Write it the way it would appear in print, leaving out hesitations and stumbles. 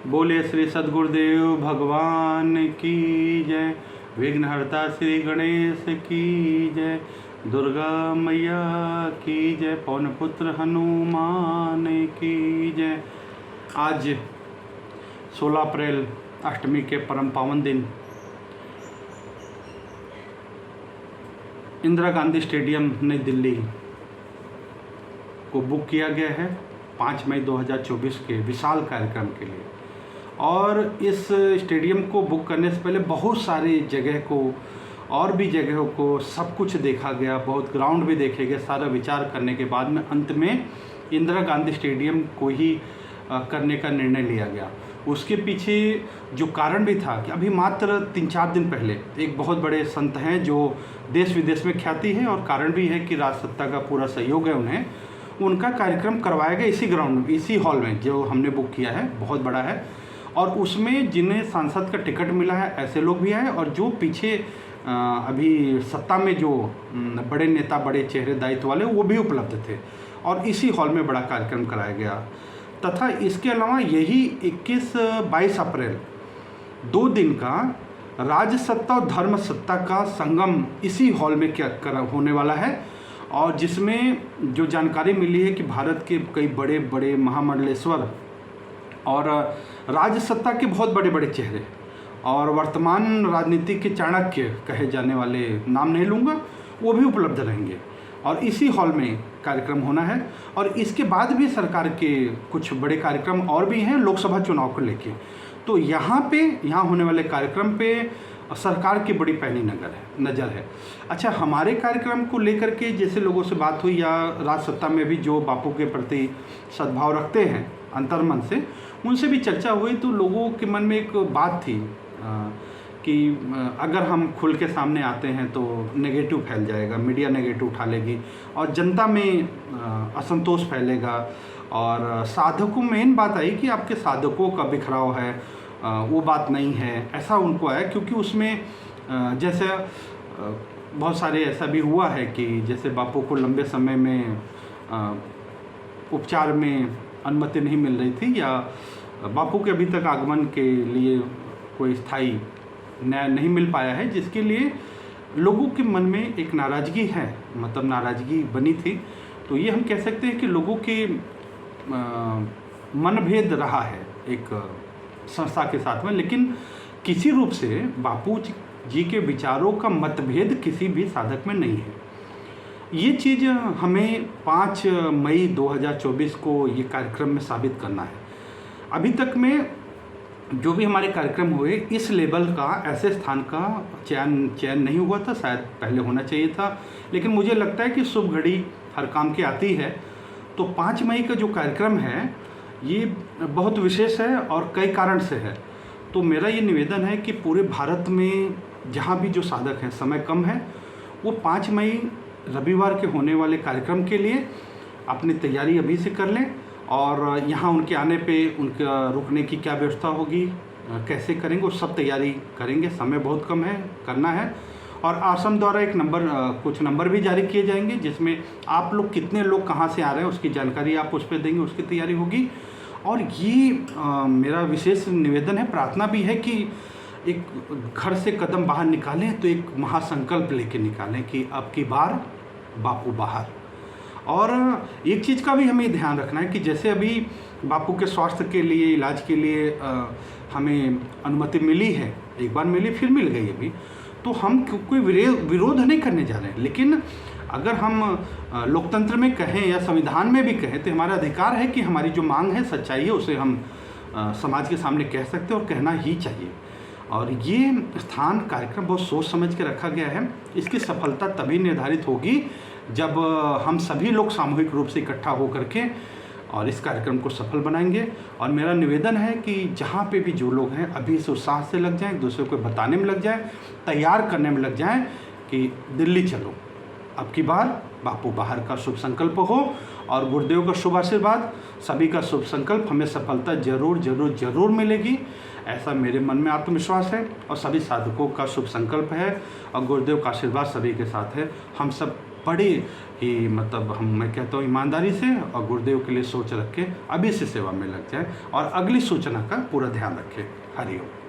बोले श्री सद्गुरुदेव भगवान की जय। विघ्नहर्ता श्री गणेश की जय। दुर्गा मैया की जय। पवन पुत्र हनुमान की जय। आज 16 अप्रैल अष्टमी के परम पावन दिन इंदिरा गांधी स्टेडियम नई दिल्ली को बुक किया गया है 5 मई 2024 के विशाल कार्यक्रम के लिए। और इस स्टेडियम को बुक करने से पहले बहुत सारी जगह को और भी जगहों को सब कुछ देखा गया, बहुत ग्राउंड भी देखे गए। सारा विचार करने के बाद में अंत में इंदिरा गांधी स्टेडियम को ही करने का निर्णय लिया गया। उसके पीछे जो कारण भी था कि अभी मात्र 3-4 दिन पहले एक बहुत बड़े संत हैं जो देश विदेश में ख्याति है, और कारण भी है कि राजसत्ता का पूरा सहयोग है उन्हें। उनका कार्यक्रम करवाया गया इसी ग्राउंड, इसी हॉल में जो हमने बुक किया है, बहुत बड़ा है। और उसमें जिन्हें सांसद का टिकट मिला है ऐसे लोग भी आए, और जो पीछे अभी सत्ता में जो बड़े नेता, बड़े चेहरे दायित्व वाले, वो भी उपलब्ध थे। और इसी हॉल में बड़ा कार्यक्रम कराया गया। तथा इसके अलावा यही 21-22 अप्रैल 2 दिन का राज सत्ता और धर्म सत्ता का संगम इसी हॉल में होने वाला है। और जिसमें जो जानकारी मिली है कि भारत के कई बड़े बड़े महामंडलेश्वर और राजसत्ता के बहुत बड़े बड़े चेहरे और वर्तमान राजनीति के चाणक्य कहे जाने वाले, नाम नहीं लूँगा, वो भी उपलब्ध रहेंगे। और इसी हॉल में कार्यक्रम होना है। और इसके बाद भी सरकार के कुछ बड़े कार्यक्रम और भी हैं लोकसभा चुनाव को लेके। तो यहाँ होने वाले कार्यक्रम पे सरकार की बड़ी पैनी नज़र है। अच्छा, हमारे कार्यक्रम को लेकर के जैसे लोगों से बात हुई, या राजसत्ता में भी जो बापू के प्रति सद्भाव रखते हैं अंतर्मन से, उनसे भी चर्चा हुई। तो लोगों के मन में एक बात थी कि अगर हम खुल के सामने आते हैं तो नेगेटिव फैल जाएगा, मीडिया नेगेटिव उठा लेगी और जनता में असंतोष फैलेगा। और साधकों, मेन बात आई कि आपके साधकों का बिखराव है, वो बात नहीं है, ऐसा उनको आया। क्योंकि उसमें जैसे बहुत सारे ऐसा भी हुआ है कि जैसे बापू को लंबे समय में उपचार में अनुमति नहीं मिल रही थी, या बापू के अभी तक आगमन के लिए कोई स्थायी न्याय नहीं मिल पाया है, जिसके लिए लोगों के मन में एक नाराज़गी है, मतलब नाराज़गी बनी थी। तो ये हम कह सकते हैं कि लोगों के मनभेद रहा है एक संस्था के साथ में। लेकिन किसी रूप से बापू जी के विचारों का मतभेद किसी भी साधक में नहीं है। ये चीज़ हमें 5 मई 2024 को ये कार्यक्रम में साबित करना है। अभी तक में जो भी हमारे कार्यक्रम हुए, इस लेवल का, ऐसे स्थान का चयन नहीं हुआ था। शायद पहले होना चाहिए था, लेकिन मुझे लगता है कि शुभ घड़ी हर काम की आती है। तो 5 मई का जो कार्यक्रम है ये बहुत विशेष है और कई कारण से है। तो मेरा ये निवेदन है कि पूरे भारत में जहाँ भी जो साधक हैं, समय कम है, वो 5 मई रविवार के होने वाले कार्यक्रम के लिए अपनी तैयारी अभी से कर लें। और यहाँ उनके आने पे उनका रुकने की क्या व्यवस्था होगी, कैसे करेंगे, वो सब तैयारी करेंगे। समय बहुत कम है, करना है। और आश्रम द्वारा एक कुछ नंबर भी जारी किए जाएंगे, जिसमें आप लोग कितने लोग कहाँ से आ रहे हैं उसकी जानकारी आप उस पर देंगे, उसकी तैयारी होगी। और ये मेरा विशेष निवेदन है, प्रार्थना भी है कि एक घर से कदम बाहर निकालें तो एक महासंकल्प लेके निकालें कि अब की बार बापू बाहर। और एक चीज़ का भी हमें ध्यान रखना है कि जैसे अभी बापू के स्वास्थ्य के लिए, इलाज के लिए हमें अनुमति मिली है, एक बार मिली फिर मिल गई अभी, तो हम कोई विरोध नहीं करने जा रहे हैं। लेकिन अगर हम लोकतंत्र में कहें या संविधान में भी कहें तो हमारा अधिकार है कि हमारी जो मांग है, सच्चाई है, उसे हम समाज के सामने कह सकते हैं और कहना ही चाहिए। और ये स्थान, कार्यक्रम बहुत सोच समझ के रखा गया है। इसकी सफलता तभी निर्धारित होगी जब हम सभी लोग सामूहिक रूप से इकट्ठा होकर के और इस कार्यक्रम को सफल बनाएंगे। और मेरा निवेदन है कि जहाँ पे भी जो लोग हैं अभी से उत्साह से लग जाएं, दूसरे को बताने में लग जाएं, तैयार करने में लग जाएं कि दिल्ली चलो, अब की बार बापू बाहर का शुभ संकल्प हो। और गुरुदेव का शुभ आशीर्वाद, सभी का शुभ संकल्प, हमें सफलता जरूर जरूर जरूर मिलेगी, ऐसा मेरे मन में आत्मविश्वास है। और सभी साधकों का शुभ संकल्प है और गुरुदेव का आशीर्वाद सभी के साथ है। हम सब बड़े ही मतलब मैं कहता हूँ ईमानदारी से और गुरुदेव के लिए सोच रख के अभी से सेवा में लग जाए और अगली सूचना का पूरा ध्यान रखें। हरिओम।